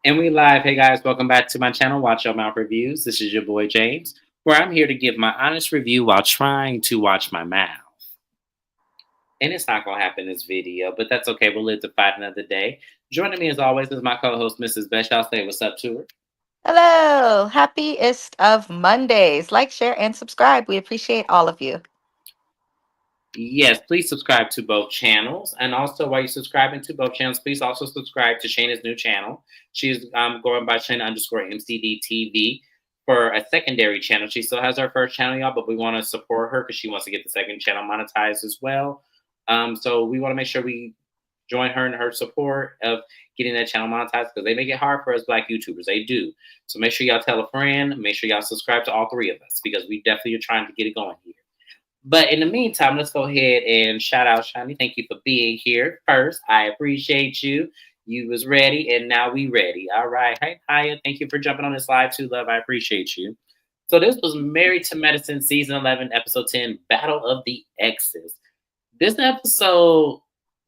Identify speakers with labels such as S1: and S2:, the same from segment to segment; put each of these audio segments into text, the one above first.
S1: And we live. Hey guys, welcome back to my channel, Watch Your Mouth Reviews. This is your boy James, where I'm here to give my honest review while trying to watch my mouth. And it's not going to happen in this video, but that's okay. We'll live to fight another day. Joining me as always is my co-host, Mrs. Best. Y'all say what's up to her.
S2: Hello, happiest of Mondays. Like, share, and subscribe. We appreciate all of you.
S1: Yes, please subscribe to both channels. And also, while you're subscribing to both channels, please also subscribe to Shana's new channel. She's going by Shana underscore MCD TV for a secondary channel. She still has her first channel, y'all, but we want to support her because she wants to get the second channel monetized as well. So we want to make sure we join her in her support of getting that channel monetized because they make it hard for us Black YouTubers. They do. So make sure y'all tell a friend. Make sure y'all subscribe to all three of us because we definitely are trying to get it going here. But in the meantime, let's go ahead and shout out Shani. Thank you for being here first. I appreciate you. You was ready, and now we ready. All right. Hey, Haya, thank you for jumping on this live too, love. I appreciate you. So this was Married to Medicine, Season 11, Episode 10, Battle of the Exes. This episode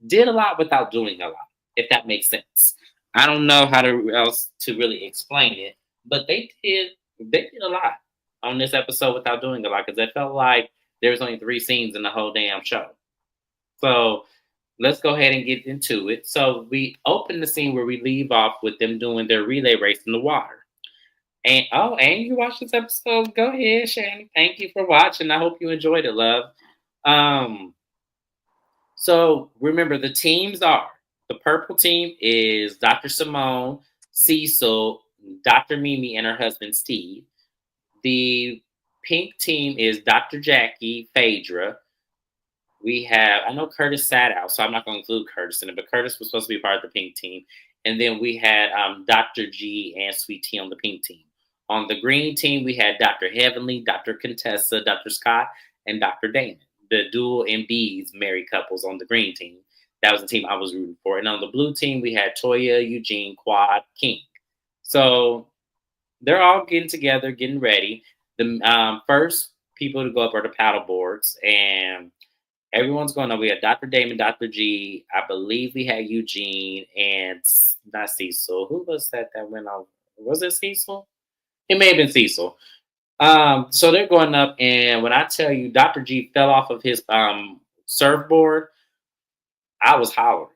S1: did a lot without doing a lot, if that makes sense. I don't know how else to really explain it, but they did a lot on this episode without doing a lot because it felt like there was only 3 scenes in the whole damn show. So let's go ahead and get into it. So we open the scene where we leave off with them doing their relay race in the water. And you watched this episode? Go ahead, Shannon. Thank you for watching. I hope you enjoyed it, love. Um, so remember the teams are the purple team is Dr. Simone, Cecil, Dr. Mimi, and her husband Steve. The pink team is Dr. Jackie, Phaedra. We have, I know Curtis sat out, so I'm not going to include Curtis in it, but Curtis was supposed to be part of the pink team. And then we had Dr. G and Sweet Tea on the pink team. On the green team, we had Dr. Heavenly, Dr. Contessa, Dr. Scott, and Dr. Damon, the dual MDs married couples on the green team. That was the team I was rooting for. And on the blue team, we had Toya, Eugene, Quad, King. So they're all getting together, getting ready. The first people to go up are the paddle boards, and everyone's going over. We had Dr. Damon, Dr. G. I believe we had Eugene and not Cecil. Who was that went on? Was it Cecil? It may have been Cecil. So they're going up, and when I tell you Dr. G fell off of his surfboard, I was hollering.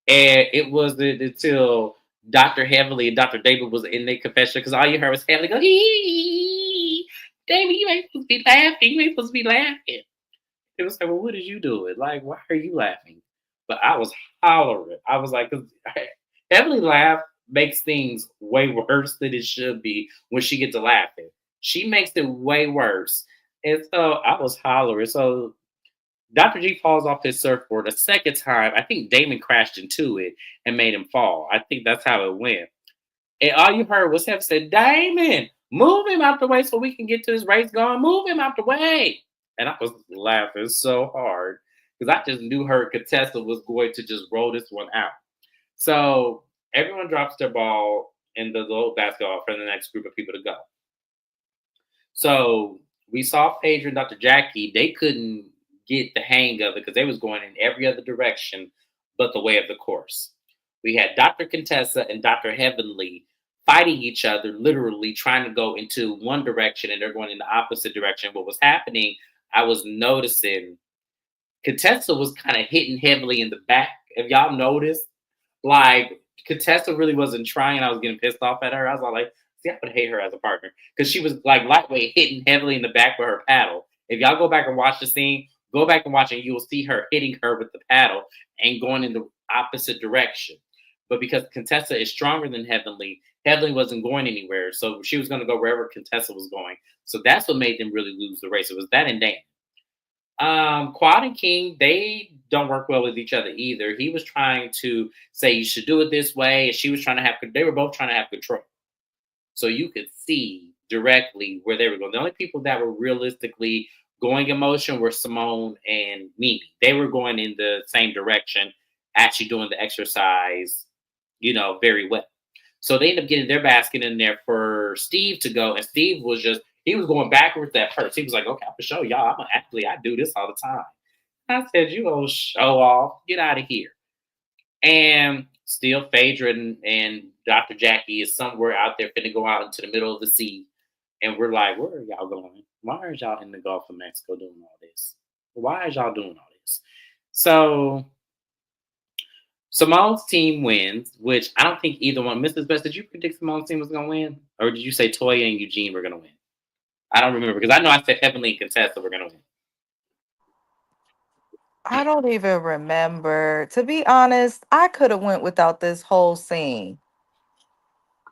S1: And it was until Dr. Heavenly and Dr. David was in their confession because all you heard was Heavenly go, hee, David, you ain't supposed to be laughing. You ain't supposed to be laughing. It was like, well, what did you do it? Like, why are you laughing? But I was hollering. I was like, because Heavenly laugh makes things way worse than it should be when she gets to laughing. She makes it way worse. And so I was hollering. So Dr. G falls off his surfboard a second time. I think Damon crashed into it and made him fall. I think that's how it went. And all you heard was him say, Damon, move him out the way so we can get to this race going. Move him out the way. And I was laughing so hard because I just knew her Contessa was going to just roll this one out. So everyone drops their ball in the little basketball for the next group of people to go. So we saw Phaedra and Dr. Jackie. They couldn't get the hang of it because they was going in every other direction but the way of the course. We had Dr. Contessa and Dr. Heavenly fighting each other, literally trying to go into one direction and they're going in the opposite direction. What was happening, I was noticing Contessa was kind of hitting heavily in the back. If y'all noticed, like Contessa really wasn't trying. I was getting pissed off at her. I was like, see, I would hate her as a partner because she was like lightweight hitting heavily in the back with her paddle. If y'all go back and watch the scene, go back and watch it, you will see her hitting her with the paddle and going in the opposite direction. But because Contessa is stronger than Heavenly, Heavenly wasn't going anywhere. So she was going to go wherever Contessa was going. So that's what made them really lose the race. It was that and Dan. Quad and King, they don't work well with each other either. He was trying to say you should do it this way, and she was trying to have. They were both trying to have control, so you could see directly where they were going. The only people that were realistically going in motion were Simone and Mimi. They were going in the same direction, actually doing the exercise, very well. So they ended up getting their basket in there for Steve to go, and Steve was just he was going backwards at first. He was like, "Okay, I'm gonna show y'all. I'm an athlete. I do this all the time." I said, "You old show off. Get out of here." And still, Phaedra and Dr. Jackie is somewhere out there finna go out into the middle of the sea. And we're like, where are y'all going? Why are y'all in the Gulf of Mexico doing all this? Why is y'all doing all this? So Simone's team wins, which I don't think either one. Mrs. Best, did you predict Simone's team was going to win? Or did you say Toya and Eugene were going to win? I don't remember because I know I said Heavenly and Contessa were going to win.
S2: I don't even remember. To be honest, I could have went without this whole scene.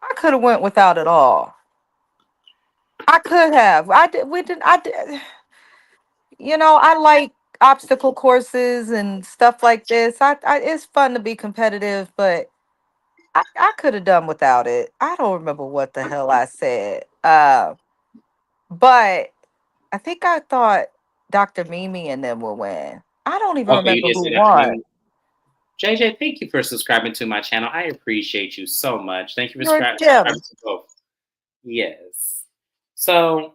S2: I could have went without it all. I could have. I did. We did. I did. I like obstacle courses and stuff like this. It's fun to be competitive, but I could have done without it. I don't remember what the hell I said. But I think I thought Dr. Mimi and them will win. I don't even
S1: Okay, you
S2: remember
S1: did
S2: who
S1: say that to
S2: won.
S1: me. JJ, thank you for subscribing to my channel. I appreciate you so much. Thank you for
S2: You're a
S1: subscribing
S2: gem.
S1: to both. Yes. So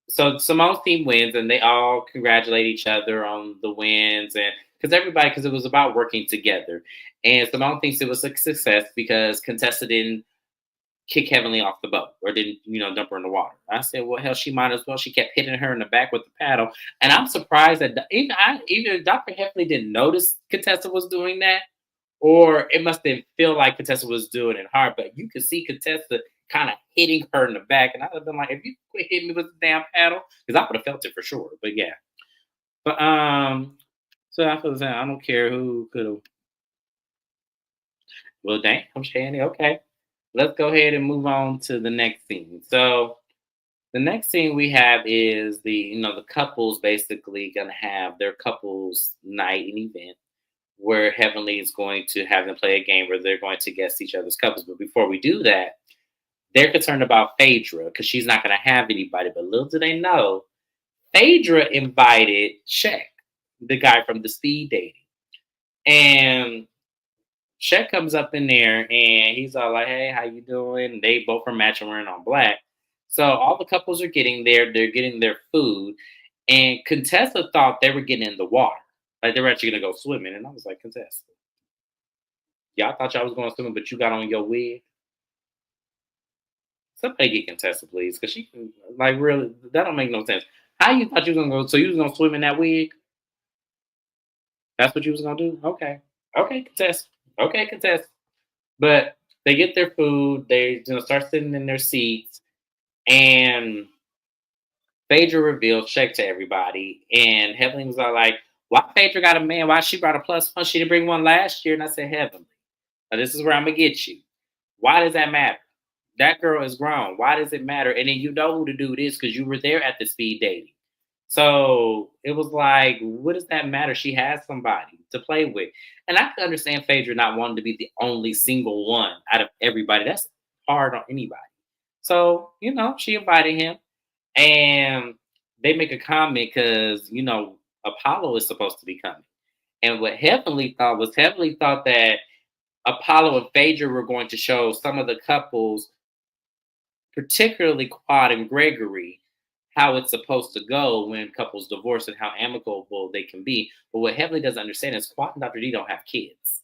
S1: so Simone's team wins, and they all congratulate each other on the wins, and because it was about working together. And Simone thinks it was a success because Contessa didn't kick Heavenly off the boat or didn't, dump her in the water. I said, well, hell, she might as well. She kept hitting her in the back with the paddle, and I'm surprised that either Dr. Heavenly didn't notice Contessa was doing that, or it must didn't feel like Contessa was doing it hard. But you could see Contessa kind of hitting her in the back, and I'd have been like, if you quit hitting me with the damn paddle, because I would have felt it for sure. But yeah, but so I was saying I don't care who could have. Well, dang, I'm Shanny. Okay, let's go ahead and move on to the next scene. So the next scene we have is the couples basically gonna have their couples night and event where Heavenly is going to have them play a game where they're going to guess each other's couples. But before we do that, they're concerned about Phaedra because she's not going to have anybody. But little do they know, Phaedra invited Shaq, the guy from the speed dating. And Shaq comes up in there and he's all like, hey, how you doing? And they both are matching wearing all black. So all the couples are getting there. They're getting their food. And Contessa thought they were getting in the water. Like they were actually going to go swimming. And I was like, Contessa, y'all thought y'all was going swimming, but you got on your wig. Somebody get Contessa, please, because she can like really. That don't make no sense. How you thought you was gonna go? So you was gonna swim in that wig? That's what you was gonna do? Okay, okay, Contessa. Okay, Contessa. But they get their food. They start sitting in their seats, and Phaedra reveals check to everybody, and Heavenly was all like, "Why Phaedra got a man? Why she brought a plus one? She didn't bring one last year." And I said, "Heavenly, now this is where I'm gonna get you. Why does that matter? That girl is grown. Why does it matter?" And then you know who the dude is because you were there at the speed dating. So it was like, what does that matter? She has somebody to play with. And I can understand Phaedra not wanting to be the only single one out of everybody. That's hard on anybody. So, she invited him and they make a comment because, Apollo is supposed to be coming. And what Heavenly thought that Apollo and Phaedra were going to show some of the couples, particularly Quad and Gregory, how it's supposed to go when couples divorce and how amicable they can be. But what Heavenly doesn't understand is Quad and Dr. D don't have kids.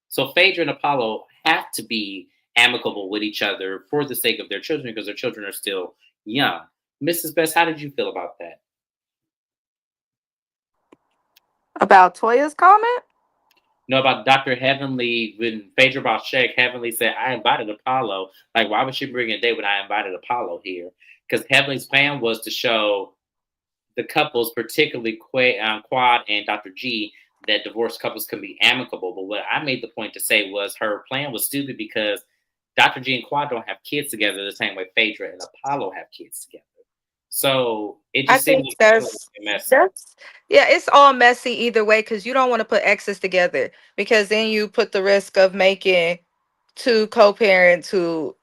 S1: So Phaedra and Apollo have to be amicable with each other for the sake of their children because their children are still young. Mrs. Best, how did you feel about that?
S2: About Toya's comment?
S1: No, about Dr. Heavenly, when Phaedra brought Shaq, Heavenly said, I invited Apollo. Like, why would she bring a date when I invited Apollo here? Because Heavenly's plan was to show the couples, particularly Quad and Dr. G, that divorced couples can be amicable. But what I made the point to say was her plan was stupid because Dr. G and Quad don't have kids together the same way Phaedra and Apollo have kids together. So it
S2: I
S1: just seemed
S2: think
S1: like
S2: that's
S1: a mess.
S2: that's yeah, it's all messy either way because you don't want to put exes together because then you put the risk of making two co-parents who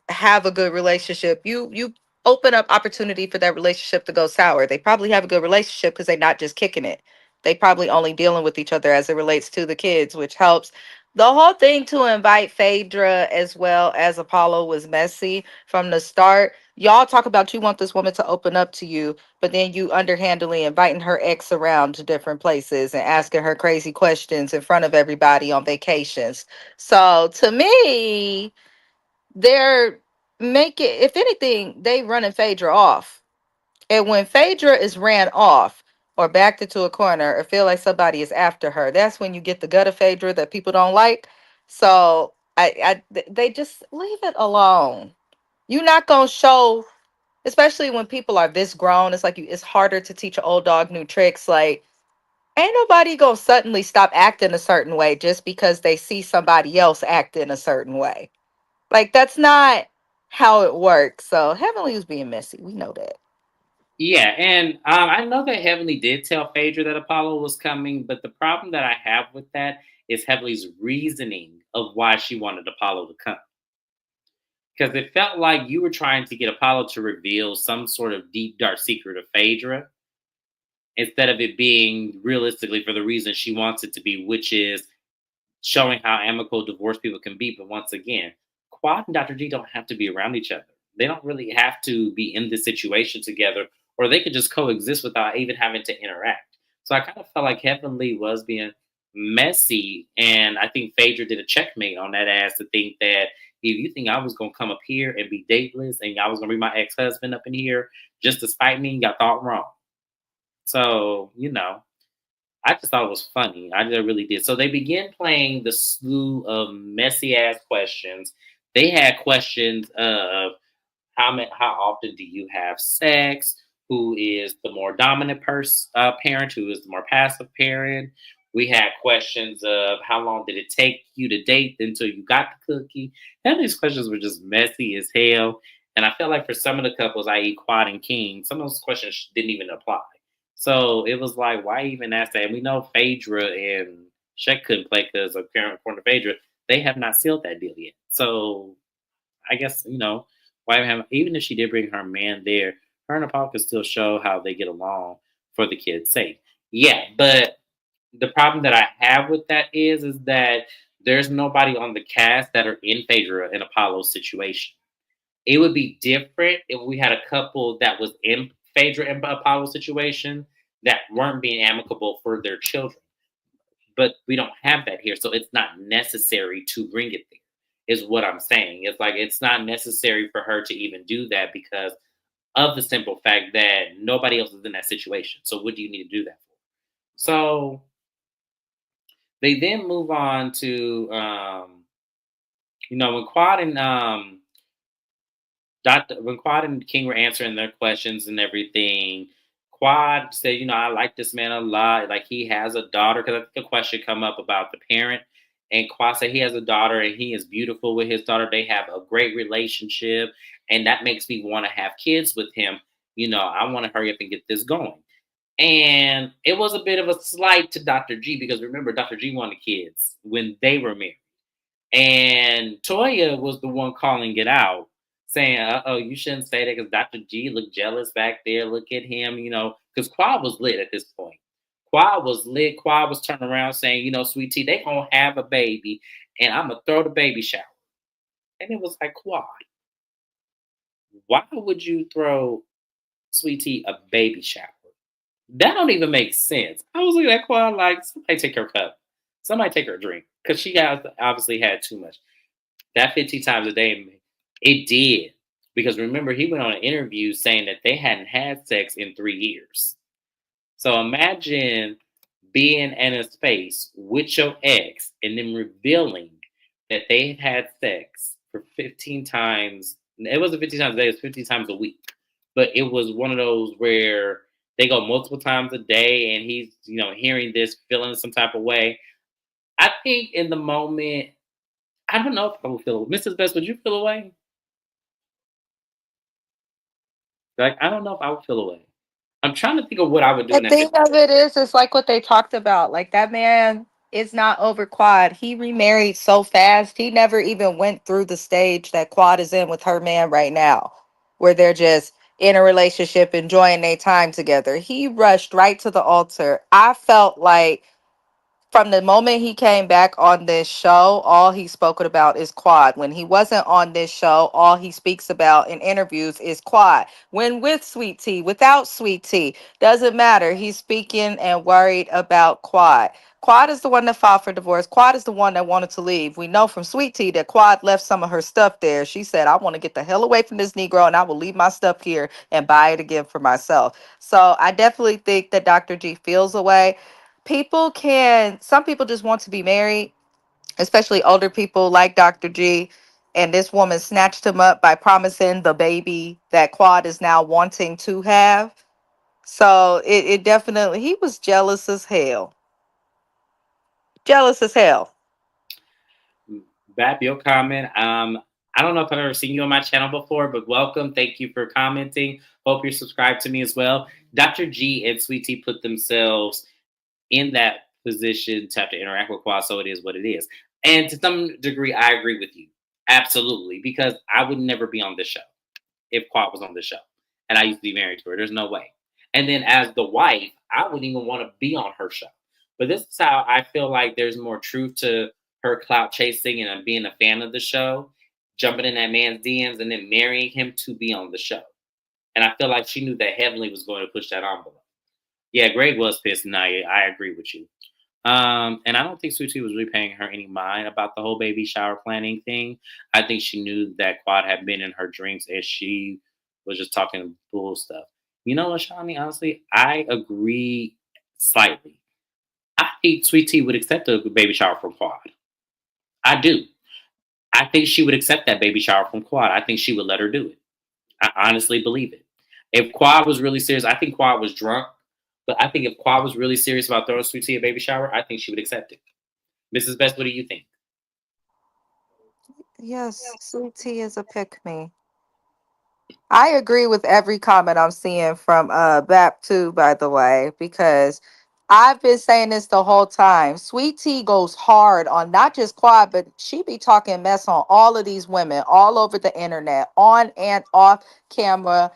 S2: have a good relationship. You open up opportunity for that relationship to go sour. They probably have a good relationship because they're not just kicking it. They probably only dealing with each other as it relates to the kids, which helps. The whole thing to invite Phaedra as well as Apollo was messy from the start. Y'all talk about you want this woman to open up to you, but then you underhandedly inviting her ex around to different places and asking her crazy questions in front of everybody on vacations. So to me, they're making, if anything, they running Phaedra off. And when Phaedra is ran off or backed into a corner or feel like somebody is after her, that's when you get the gut of Phaedra that people don't like. So they just leave it alone. You're not gonna show, especially when people are this grown. It's like it's harder to teach an old dog new tricks. Like, ain't nobody gonna suddenly stop acting a certain way just because they see somebody else acting a certain way. Like, that's not how it works. So Heavenly was being messy. We know that.
S1: Yeah, and I know that Heavenly did tell Phaedra that Apollo was coming, but the problem that I have with that is Heavenly's reasoning of why she wanted Apollo to come. Because it felt like you were trying to get Apollo to reveal some sort of deep, dark secret of Phaedra instead of it being realistically for the reason she wants it to be, which is showing how amicable divorced people can be. But once again, Quad and Dr. G don't have to be around each other. They don't really have to be in this situation together, or they could just coexist without even having to interact. So I kind of felt like Heavenly was being messy, and I think Phaedra did a checkmate on that ass to think that if you think I was gonna come up here and be dateless and I was gonna bring my ex-husband up in here just to spite me, y'all thought wrong. So, I just thought it was funny. I just really did. So they began playing the slew of messy ass questions. They had questions of how often do you have sex? Who is the more dominant parent? Who is the more passive parent? We had questions of how long did it take you to date until you got the cookie? And these questions were just messy as hell. And I felt like for some of the couples, i.e., Quad and King, some of those questions didn't even apply. So it was like, why even ask that? And we know Phaedra and Shek couldn't play because apparently, according to Phaedra, they have not sealed that deal yet. So I guess, why have, even if she did bring her man there, her and Apollo could still show how they get along for the kids' sake. Yeah, but the problem that I have with that is that there's nobody on the cast that are in Phaedra and Apollo's situation. It would be different if we had a couple that was in Phaedra and Apollo's situation that weren't being amicable for their children. But we don't have that here, so it's not necessary to bring it there. Is what I'm saying. It's like it's not necessary for her to even do that because of the simple fact that nobody else is in that situation. So what do you need to do that for? So they then move on to when Quad and when Quad and King were answering their questions and everything, Quad said, I like this man a lot. Like he has a daughter, because I think the question come up about the parent. And Quad said he has a daughter and he is beautiful with his daughter. They have a great relationship. And that makes me want to have kids with him. I want to hurry up and get this going. And it was a bit of a slight to Dr. G because remember, Dr. G wanted kids when they were married. And Toya was the one calling it out, saying, oh, you shouldn't say that because Dr. G looked jealous back there. Look at him, because Quad was lit at this point. Quad was lit. Quad was turning around saying, Sweet Tea, they going to have a baby and I'm going to throw the baby shower. And it was like, Quad, why would you throw Sweet Tea a baby shower? That don't even make sense. I was looking at Quad like, somebody take her cup. Somebody take her drink. Because she has obviously had too much. That 15 times a day, it did. Because remember, he went on an interview saying that they hadn't had sex in 3 years. So imagine being in a space with your ex and then revealing that they had sex for 15 times. It wasn't 15 times a day, it was 15 times a week. But it was one of those where they go multiple times a day and he's, hearing this, feeling some type of way. I think in the moment, I don't know if I would feel. Mrs. Best, would you feel away? Like, I don't know if I would feel away. I'm trying to think of what I would do
S2: The
S1: in that
S2: thing
S1: situation.
S2: of it is, it's like what they talked about. Like, that man is not over Quad. He remarried so fast. He never even went through the stage that Quad is in with her man right now, where they're just in a relationship, enjoying their time together. He rushed right to the altar. I felt like from the moment he came back on this show, all he's spoken about is Quad. When he wasn't on this show, all he speaks about in interviews is Quad. When with Sweet Tea, without Sweet Tea, doesn't matter. He's speaking and worried about Quad. Quad is the one that filed for divorce. Quad is the one that wanted to leave. We know from Sweet Tea that Quad left some of her stuff there. She said, I want to get the hell away from this Negro and I will leave my stuff here and buy it again for myself. So I definitely think that Dr. G feels away. Some people just want to be married, especially older people like Dr. G. And this woman snatched him up by promising the baby that Quad is now wanting to have. So it definitely, he was jealous as hell. Jealous as hell.
S1: Bab, your comment. I don't know if I've ever seen you on my channel before, but welcome. Thank you for commenting. Hope you're subscribed to me as well. Dr. G and Sweet Tea put themselves in that position to have to interact with Quad, so it is what it is. And to some degree, I agree with you. Absolutely. Because I would never be on this show if Quad was on the show. And I used to be married to her. There's no way. And then as the wife, I wouldn't even want to be on her show. But this is how I feel like there's more truth to her clout chasing and being a fan of the show, jumping in that man's DMs and then marrying him to be on the show. And I feel like she knew that Heavenly was going to push that envelope. Yeah, Greg was pissed, and I agree with you. And I don't think Sweet Tea was really paying her any mind about the whole baby shower planning thing. I think she knew that Quad had been in her drinks and she was just talking bull stuff. You know what, Shani? Honestly, I agree slightly. I think Sweet Tea would accept a baby shower from Quad. I do. I think she would accept that baby shower from Quad. I think she would let her do it. I honestly believe it. If Quad was really serious, I think Quad was drunk. But I think if Quad was really serious about throwing Sweet Tea a baby shower, I think she would accept it. Mrs. Best, what do you think?
S2: Yes, Sweet Tea is a pick me. I agree with every comment I'm seeing from BAP too, by the way, because I've been saying this the whole time. Sweet Tea goes hard on not just Quad, but she be talking mess on all of these women all over the internet, on and off camera,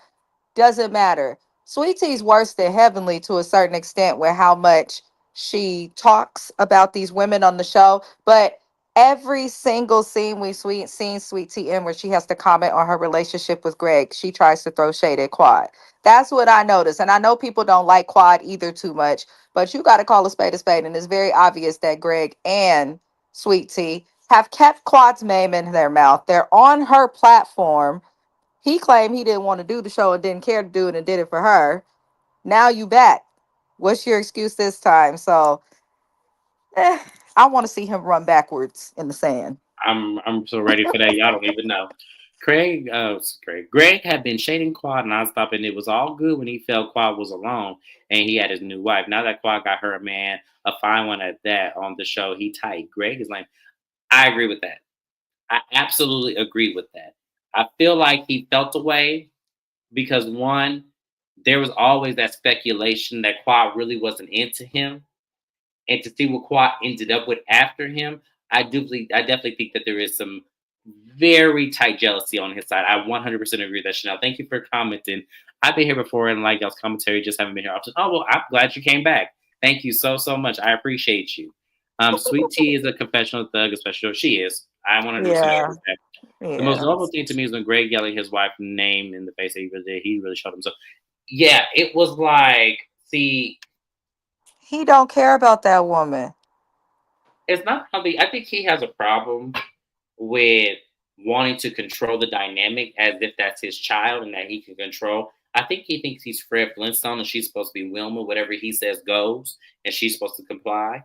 S2: doesn't matter. Sweet Tea's worse than Heavenly to a certain extent with how much she talks about these women on the show. But every single scene seen Sweet Tea in where she has to comment on her relationship with Greg, she tries to throw shade at Quad. That's what I noticed. And I know people don't like Quad either too much, but you got to call a spade a spade. And it's very obvious that Greg and Sweet Tea have kept Quad's name in their mouth. They're on her platform. He claimed he didn't want to do the show and didn't care to do it and did it for her. Now you back. What's your excuse this time? So I want to see him run backwards in the sand.
S1: I'm so ready for that. Y'all don't even know. Greg had been shading Quad nonstop, and it was all good when he felt Quad was alone and he had his new wife. Now that Quad got her a man, a fine one at that, on the show, he tight. Greg is like, I agree with that. I absolutely agree with that. I feel like he felt away because one, there was always that speculation that Quad really wasn't into him, and to see what Quad ended up with after him, I definitely think that there is some very tight jealousy on his side. I 100% agree with that, Chanel. Thank you for commenting. I've been here before and like y'all's commentary, just haven't been here often. Oh well, I'm glad you came back. Thank you so much. I appreciate you. Sweet Tea is a confessional thug, especially she is. I 100% agree
S2: Yeah,
S1: with that. The most
S2: yeah.
S1: normal thing to me is when Greg yelling his wife's name in the face that he really did. He really showed himself. Yeah, it was like, see,
S2: He don't care about that woman.
S1: it's not probably. I think he has a problem with wanting to control the dynamic as if that's his child and that he can control. I think he thinks he's Fred Flintstone and she's supposed to be Wilma. Whatever he says goes, and she's supposed to comply.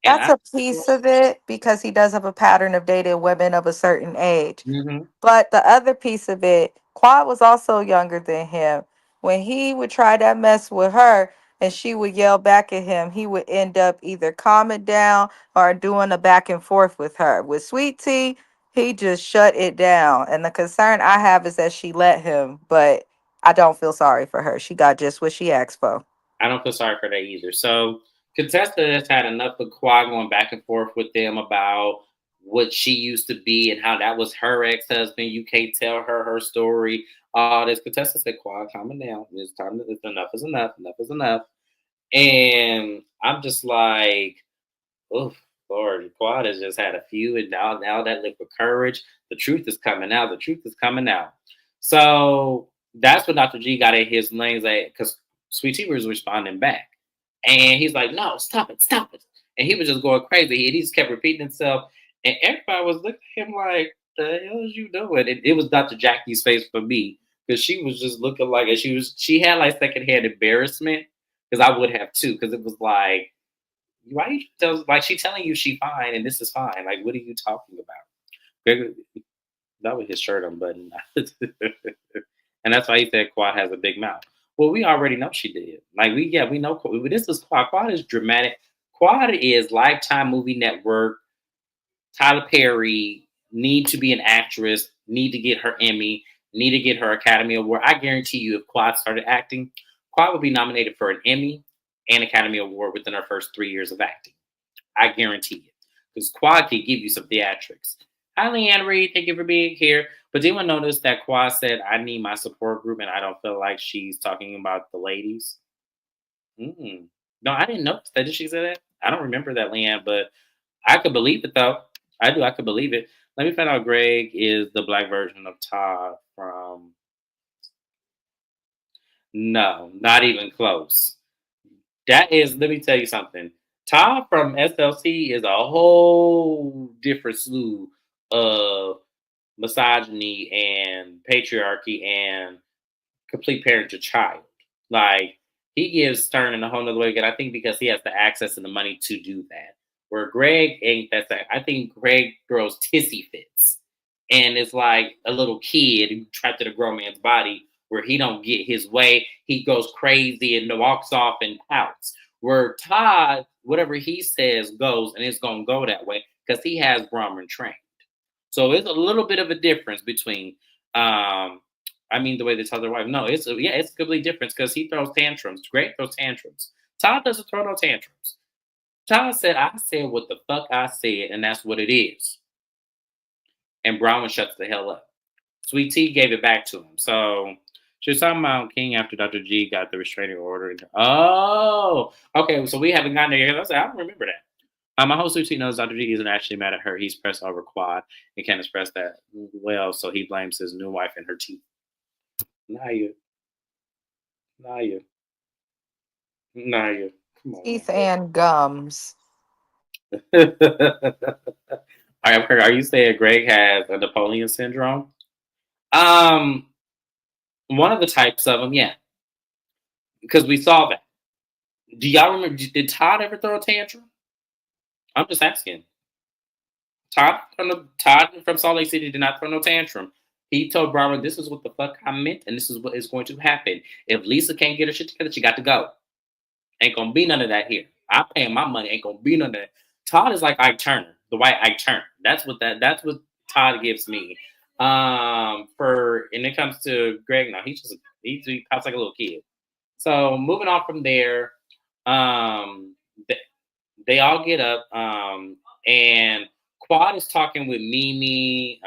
S1: And
S2: That's
S1: I,
S2: a piece of it because he does have a pattern of dating women of a certain age.
S1: mhm.
S2: But the other piece of it, Quad was also younger than him. When he would try that mess with her and she would yell back at him, he would end up either calming down or doing a back and forth with her. With Sweet Tea, he just shut it down. And the concern I have is that she let him, but I don't feel sorry for her. She got just what she asked for.
S1: I don't feel sorry for that either. So Contessa has had enough of Quad going back and forth with them about what she used to be and how that was her ex-husband. You can't tell her story. All this. Contessa said, Quad, calm down. It's time enough is enough. Enough is enough. And I'm just like, Oof, Lord, Quad has just had a few, and now that liquid courage, the truth is coming out. The truth is coming out. So that's what Dr. G got in his lanes, like, because Sweet Tea was responding back, and he's like, "No, stop it," and he was just going crazy. And he just kept repeating himself, and everybody was looking at him like, "The hell is you doing?" It was Dr. Jackie's face for me because she was just looking like, and she had like secondhand embarrassment because I would have too, because it was like, why you tell, like, she telling you she fine and this is fine. Like, what are you talking about? That was his shirt unbuttoned. And that's why he said Quad has a big mouth. Well, we already know she did. Like, we know this is Quad. Quad is dramatic. Quad is Lifetime Movie Network. Tyler Perry need to be an actress, need to get her Emmy, need to get her Academy Award. I guarantee you, if Quad started acting, Quad would be nominated for an Emmy and Academy Award within her first 3 years of acting. I guarantee it. Because Quad can give you some theatrics. Hi, Leanne Reed. Thank you for being here. But did anyone notice that Quad said, I need my support group, and I don't feel like she's talking about the ladies? Mm. No, I didn't notice that. Did she say that? I don't remember that, Leanne, but I could believe it, though. I do. I could believe it. Let me find out Greg is the black version of Todd from. No, not even close. That is, let me tell you something. Todd from SLC is a whole different slew of misogyny and patriarchy and complete parent to child. Like, he gives Stern in a whole nother way again. I think because he has the access and the money to do that. Where Greg ain't that same. I think Greg throws tissy fits. And it's like a little kid who trapped in a grown man's body where he don't get his way. He goes crazy and walks off and pouts. Where Todd, whatever he says goes, and it's gonna go that way because he has Brahmin trained. So it's a little bit of a difference between I mean, the way they tell their wife. No, it's a complete difference because he throws tantrums. Greg throws tantrums. Todd doesn't throw no tantrums. Todd said, "I said what the fuck I said, and that's what it is." And Brown shuts the hell up. Sweet Tea gave it back to him. So she was talking about King after Dr. G got the restraining order. Oh, okay. So we haven't gotten there yet. I was like, I don't remember that. My whole Sweet Tea knows Dr. G isn't actually mad at her. He's pressed over Quad and can't express that well, so he blames his new wife and her teeth. Naya, Naya, Naya. Come on
S2: Teeth and gums.
S1: now. Are you saying Greg has a Napoleon syndrome? Um, one of the types of them, yeah, because we saw that. Do y'all remember? Did Todd ever throw a tantrum? I'm just asking. Todd from Salt Lake City did not throw no tantrum. He told Brahma, "This is what the fuck I meant, and this is what is going to happen. If Lisa can't get her shit together, she got to go. Ain't gonna be none of that here. I'm paying my money. Ain't gonna be none of that." Todd is like Ike Turner, the white Ike Turner. That's what Todd gives me. For and it comes to Greg, now he pops like a little kid. So moving on from there, um, they all get up, and Quad is talking with Mimi,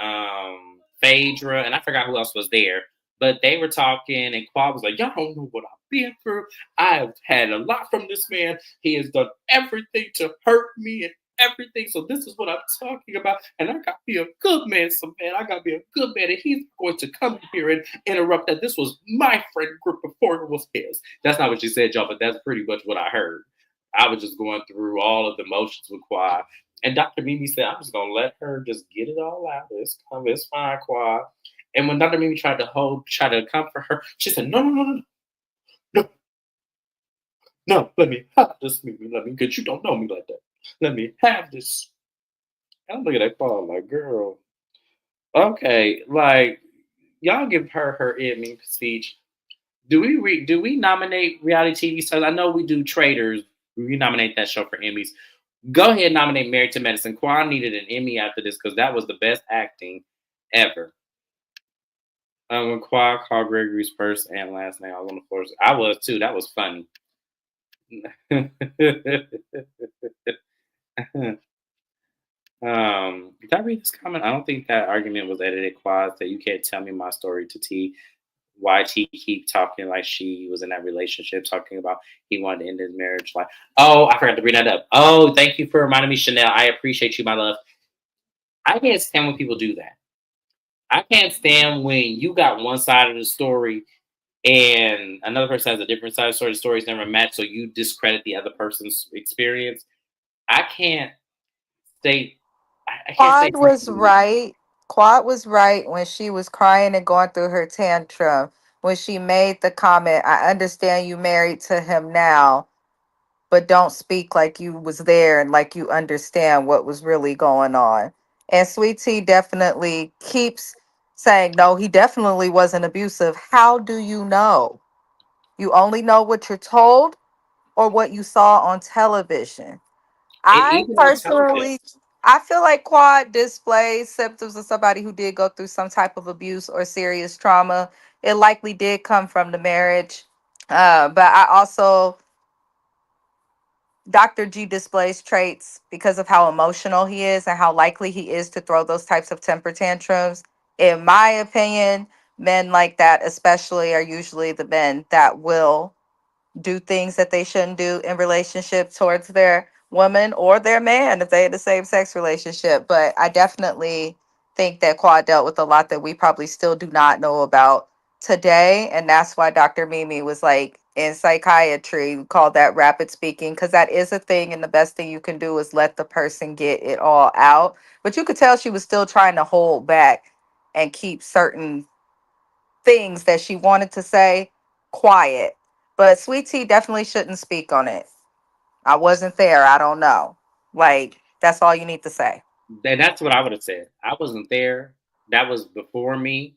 S1: Phaedra, and I forgot who else was there. But they were talking, and Quad was like, "Y'all don't know what I've been through. I've had a lot from this man. He has done everything to hurt me and everything. So this is what I'm talking about. And I got to be a good man, I got to be a good man. And he's going to come here and interrupt that. This was my friend group before it was his." That's not what she said, y'all, but that's pretty much what I heard. I was just going through all of the motions with Quad. And Dr. Mimi said, "I'm just gonna let her just get it all out. It's fine, Quad." And when Dr. Mimi try to comfort her, she said, "No, no, no, no, no, no, let me have this, Mimi. Let me, because you don't know me like that. Let me have this." I'm looking at Paul like, girl, okay, like, y'all give her Emmy speech. Do we nominate reality TV stars? I know we do Traders. We nominate that show for Emmys. Go ahead and nominate Married to Medicine. Quan needed an Emmy after this because that was the best acting ever. When Quan called Gregory's first and last name, I was on the floor. I was too. That was funny. Did I read this comment? I don't think that argument was edited. Quad that you can't tell me my story to T. YT keep talking like she was in that relationship, talking about he wanted to end his marriage. Like, oh, I forgot to bring that up. Oh, thank you for reminding me, Chanel. I appreciate you, my love. I can't stand when people do that. I can't stand when you got one side of the story and another person has a different side of the story. The stories never match, so you discredit the other person's experience. I can't say I can't say
S2: Quad was right. Quad was right when she was crying and going through her tantrum. When she made the comment, I understand you married to him now, but don't speak like you was there and like you understand what was really going on. And Sweet Tea definitely keeps saying, no, he definitely wasn't abusive. How do you know? You only know what you're told or what you saw on television.
S1: and
S2: I
S1: even on television.
S2: personally, I feel like Quad displays symptoms of somebody who did go through some type of abuse or serious trauma. It likely did come from the marriage. But I also, Dr. G displays traits because of how emotional he is and how likely he is to throw those types of temper tantrums. In my opinion, men like that, especially, are usually the men that will do things that they shouldn't do in relationship towards their woman or their man if they in the same sex relationship. But I definitely think that Quad dealt with a lot that we probably still do not know about today. And that's why Dr. Mimi was like, in psychiatry, we call that rapid speaking, because that is a thing. And the best thing you can do is let the person get it all out. But you could tell she was still trying to hold back and keep certain things that she wanted to say quiet. But Sweet Tea definitely shouldn't speak on it. I wasn't there. I don't know. Like, that's all you need to say.
S1: And that's what I would have said. I wasn't there. That was before me.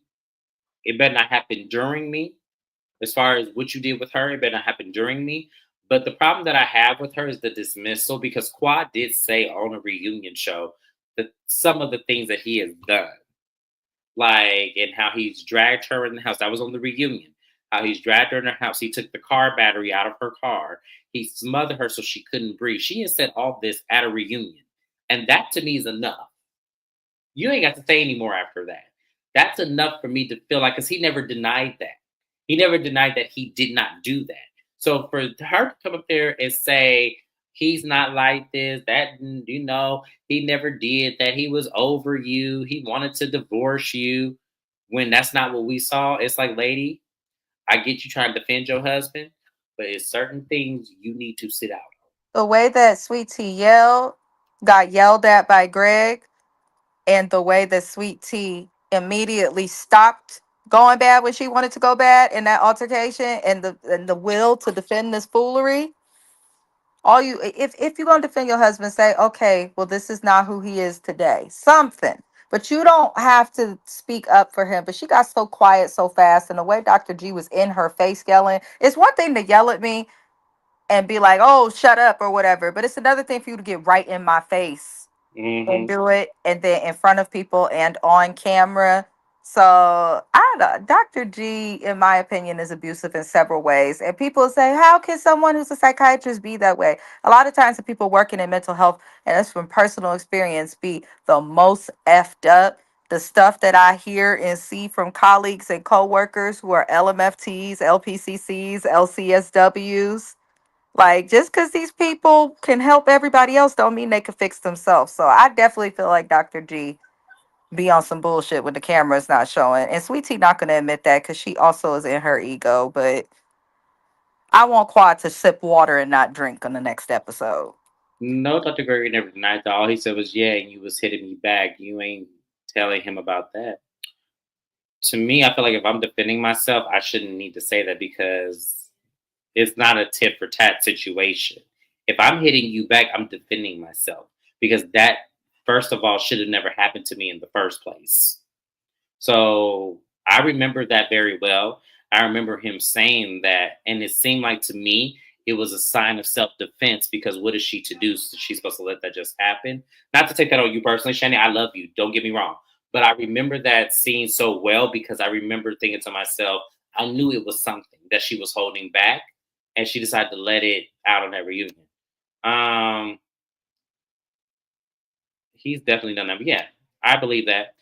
S1: It better not happen during me. As far as what you did with her, it better not happen during me. But the problem that I have with her is the dismissal because Quad did say on a reunion show that some of the things that he has done, like and how he's dragged her in the house. That was on the reunion. How he's dragged her in her house. He took the car battery out of her car. He smothered her so she couldn't breathe. She has said all this at a reunion. And that to me is enough. You ain't got to say anymore after that. That's enough for me to feel like, because he never denied that. He never denied that he did not do that. So for her to come up there and say, he's not like this, that, he never did that, he was over you, he wanted to divorce you, when that's not what we saw, it's like, lady, I get you trying to defend your husband, but it's certain things you need to sit out.
S2: The way that Sweet Tea got yelled at by Greg, and the way that Sweet Tea immediately stopped going bad when she wanted to go bad in that altercation, and the will to defend this foolery. All you, if you're gonna defend your husband, say, okay, well, this is not who he is today. Something. But you don't have to speak up for him. But she got so quiet so fast, and the way Dr. G was in her face yelling. It's one thing to yell at me and be like, oh, shut up or whatever. But it's another thing for you to get right in my face and
S1: Mm-hmm.
S2: do it, and then in front of people and on camera. So I don't know. Dr. G, in my opinion, is abusive in several ways. And people say, how can someone who's a psychiatrist be that way? A lot of times the people working in mental health, and that's from personal experience, be the most effed up. The stuff that I hear and see from colleagues and coworkers who are LMFTs, LPCCs, LCSWs, like, just because these people can help everybody else don't mean they can fix themselves. So I definitely feel like Dr. G be on some bullshit when the camera's not showing. And Sweet Tea not gonna admit that because she also is in her ego. But I want Quad to sip water and not drink on the next episode.
S1: No, Dr. Gregory never denied that. All he said was, yeah, and you was hitting me back. You ain't telling him about that. To me, I feel like if I'm defending myself, I shouldn't need to say that because it's not a tit for tat situation. If I'm hitting you back, I'm defending myself because that, first of all, should have never happened to me in the first place. So I remember that very well. I remember him saying that, and it seemed like to me it was a sign of self defense because what is she to do? So she's supposed to let that just happen. Not to take that on you personally, Shani. I love you. Don't get me wrong. But I remember that scene so well because I remember thinking to myself, I knew it was something that she was holding back, and she decided to let it out on that reunion. Um, he's definitely done that. But yeah, I believe that.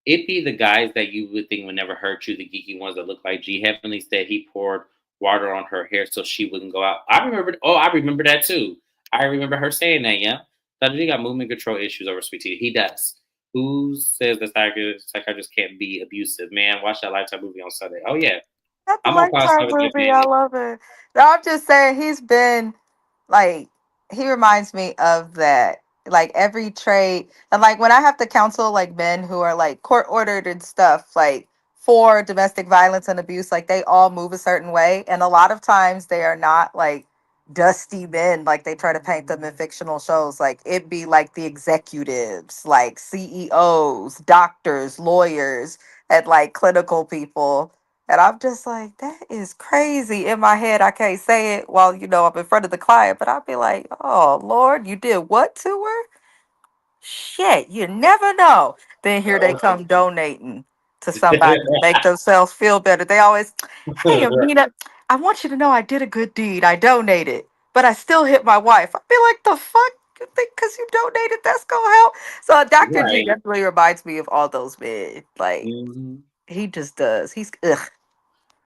S1: it be the guys that you would think would never hurt you, the geeky ones that look like G. Heavenly said he poured water on her hair so she wouldn't go out. I remember. Oh, I remember that too. I remember her saying that. Yeah, that he got movement control issues over Sweet Tea. He does. Who says the psychiatrist can't be abusive? Man, watch that Lifetime movie on Sunday. Oh yeah,
S2: Not the
S1: I'm on cloud
S2: Lifetime
S1: seven with
S2: movie. I
S1: man.
S2: love it. No, I'm just saying he's been like he reminds me of that. Like every trait, and like when I have to counsel like men who are like court ordered and stuff, like for domestic violence and abuse, like they all move a certain way, and a lot of times they are not like dusty men like they try to paint them in fictional shows. Like it be like the executives, like CEOs, doctors, lawyers, and like clinical people, and I'm just like, that is crazy. In my head, I can't say it while, I'm in front of the client, but I'll be like, oh, Lord, you did what to her? Shit, you never know. Then here they come donating to somebody to make themselves feel better. They always, hey, Amina, I want you to know I did a good deed. I donated, but I still hit my wife. I'd be like, the fuck? You think because you donated, that's going to help? So Dr. G
S1: Right.
S2: definitely reminds me of all those men. Like,
S1: Mhm.
S2: he just does. Ugh.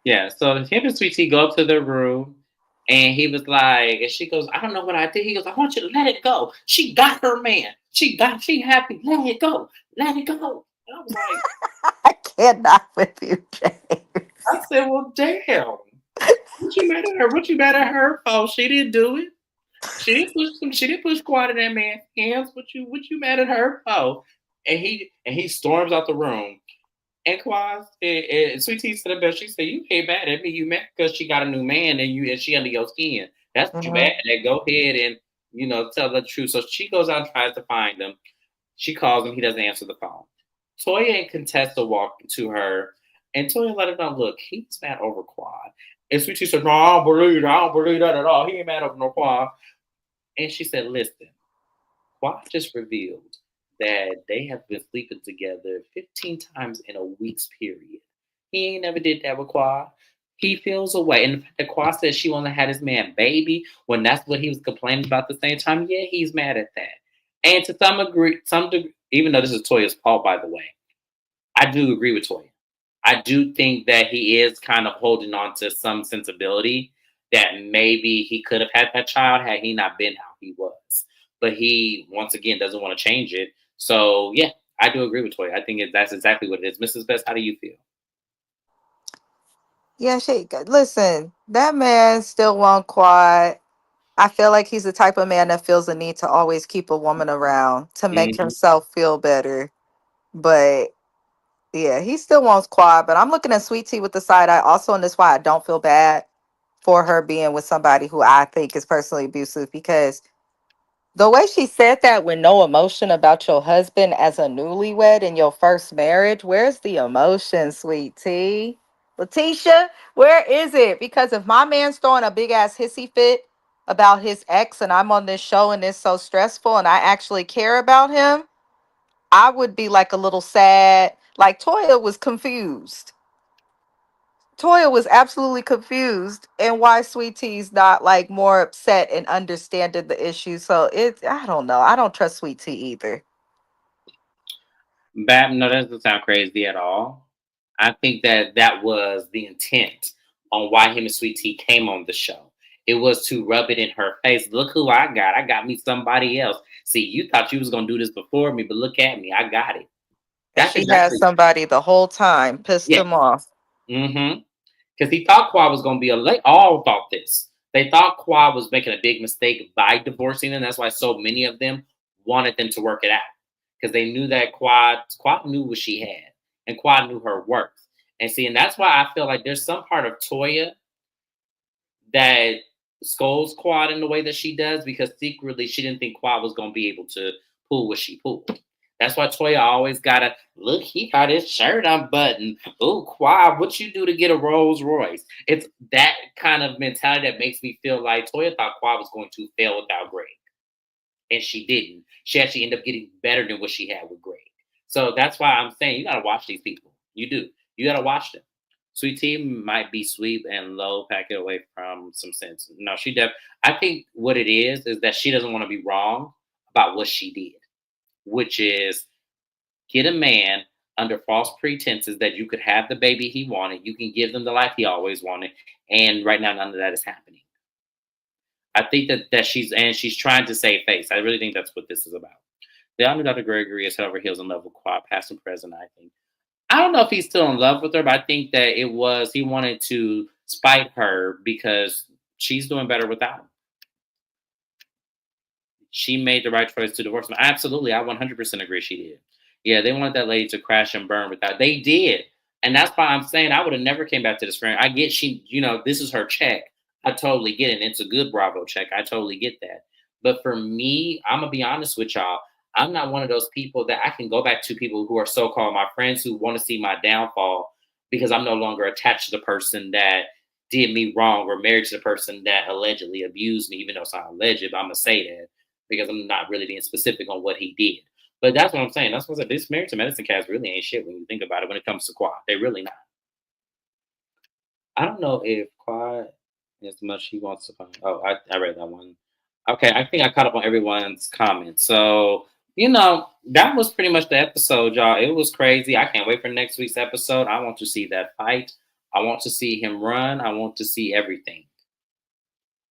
S1: Yeah, so him and Sweet Tea go up to their room, and he was like, and she goes, I don't know what I did. He goes, I want you to let it go. She got her man. She happy. Let it go. Let it go. And I was like,
S2: I cannot with you, James.
S1: I said, well, damn. What you mad at her? What you mad at her for? She didn't do it. She didn't push squat in that man's hands. What you mad at her for? And he storms out the room. And Quaz and Sweet Tea to the best. She said, "You ain't mad at me. You mad because she got a new man and she under your skin. That's what you mad
S2: Mhm.
S1: at. Go ahead and tell the truth." So she goes out and tries to find him. She calls him. He doesn't answer the phone. Toya and Contessa walk to her, and Toya let her know, "Look, he's mad over Quad." And Sweet Tea said, "No, I don't believe that. I don't believe that at all. He ain't mad over no Quad." And she said, "Listen." Quad just revealed that they have been sleeping together 15 times in a week's period. He ain't never did that with Quad. He feels away. And the fact that Quad says she wanna have his man baby when that's what he was complaining about the same time, yeah, he's mad at that. And to some degree, even though this is Toya's fault, by the way, I do agree with Toya. I do think that he is kind of holding on to some sensibility that maybe he could have had that child had he not been how he was. But he, once again, doesn't want to change it. So, yeah, I do agree with Toya. I think that's exactly what it is. Mrs. Best, how do you feel?
S2: Yeah, listen, that man still want quad. I feel like he's the type of man that feels the need to always keep a woman around to make
S1: Hmm.
S2: himself feel better. But yeah, he still wants quad. But I'm looking at Sweet Tea with the side eye also, and that's why I don't feel bad for her being with somebody who I think is personally abusive, because the way she said that with no emotion about your husband as a newlywed in your first marriage, where's the emotion, Sweet Tea? Letitia, where is it? Because if my man's throwing a big ass hissy fit about his ex and I'm on this show and it's so stressful and I actually care about him, I would be like a little sad. Like Toya was confused. Toya was absolutely confused, and why Sweet Tea's not like more upset and understanding the issue. So I don't know. I don't trust Sweet Tea either.
S1: Bab, no, that doesn't sound crazy at all. I think that that was the intent on why him and Sweet Tea came on the show. It was to rub it in her face. Look who I got. I got me somebody else. See, you thought you was gonna do this before me, but look at me. I got it.
S2: And
S1: That's
S2: she had
S1: exactly
S2: somebody the whole time, pissed
S1: yeah.
S2: him off.
S1: Mm-hmm. Because he thought Quad was gonna be a late. All thought this. They thought Quad was making a big mistake by divorcing them. That's why so many of them wanted them to work it out. Because they knew that Quad knew what she had. And Quad knew her worth. And see, and that's why I feel like there's some part of Toya that scolds Quad in the way that she does, because secretly she didn't think Quad was going to be able to pull what she pulled. That's why Toya always gotta look. He got his shirt unbuttoned. Ooh, Quad, what you do to get a Rolls Royce? It's that kind of mentality that makes me feel like Toya thought Quad was going to fail without Greg, and she didn't. She actually ended up getting better than what she had with Greg. So that's why I'm saying you gotta watch these people. You do. You gotta watch them. Sweet Tea might be sweet and low, pack it away from some sense. No, she def. I think what it is that she doesn't want to be wrong about what she did, which is get a man under false pretenses that you could have the baby he wanted, you can give them the life he always wanted, and right now none of that is happening. I think that she's trying to save face. I really think that's what this is about. The other Dr. Gregory is head over heels in love with Quad, past and present. I think. I don't know if he's still in love with her, but I think that he wanted to spite her because she's doing better without him. She made the right choice to divorce him. Absolutely, I 100% agree she did. Yeah, they wanted that lady to crash and burn without. They did, and that's why I'm saying I would have never came back to this friend. I get this is her check. I totally get it. And it's a good Bravo check. I totally get that. But for me, I'm gonna be honest with y'all. I'm not one of those people that I can go back to people who are so-called my friends who want to see my downfall because I'm no longer attached to the person that did me wrong or married to the person that allegedly abused me, even though it's not alleged, but I'm gonna say that because I'm not really being specific on what he did. But that's what I'm saying. That's what I said. This married to medicine cast really ain't shit when you think about it when it comes to Quad. They really not. I don't know if Quad as much he wants to find. Oh, I read that one. Okay, I think I caught up on everyone's comments. So, that was pretty much the episode, y'all. It was crazy. I can't wait for next week's episode. I want to see that fight. I want to see him run. I want to see everything.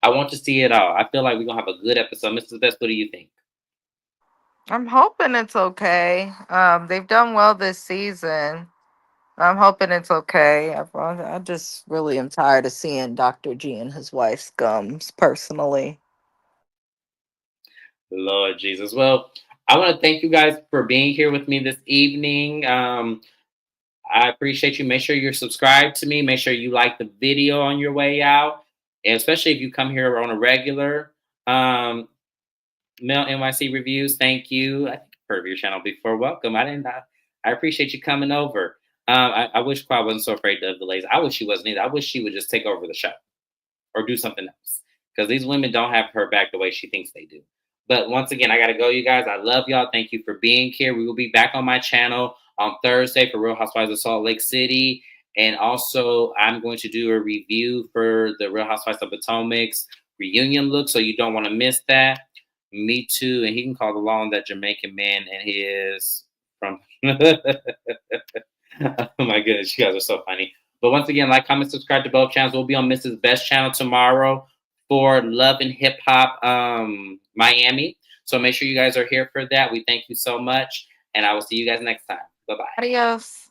S1: I want to see it all. I feel like we're gonna have a good episode. Mr. Best, what do you think?
S2: I'm hoping it's okay. They've done well this season. I'm hoping it's okay. I just really am tired of seeing Dr. G and his wife's gums, personally.
S1: Lord Jesus. Well, I want to thank you guys for being here with me this evening. I appreciate you. Make sure you're subscribed to me. Make sure you like the video on your way out, and especially if you come here on a regular. Mel NYC reviews. Thank you. I think I've heard of your channel before. Welcome. I appreciate you coming over. I wish Quad wasn't so afraid of the ladies. I wish she wasn't either. I wish she would just take over the show or do something else because these women don't have her back the way she thinks they do. But once again, I gotta go, you guys. I love y'all. Thank you for being here. We will be back on my channel on Thursday for Real Housewives of Salt Lake City. And also, I'm going to do a review for the Real Housewives of Potomac's reunion look, so you don't want to miss that. Me too. And he can call the law on that Jamaican man and his from. Oh my goodness, you guys are so funny. But once again, like, comment, subscribe to both channels. We'll be on Mrs. Best channel tomorrow for Love and Hip Hop Miami. So make sure you guys are here for that. We thank you so much. And I will see you guys next time. Bye-bye.
S2: Adios.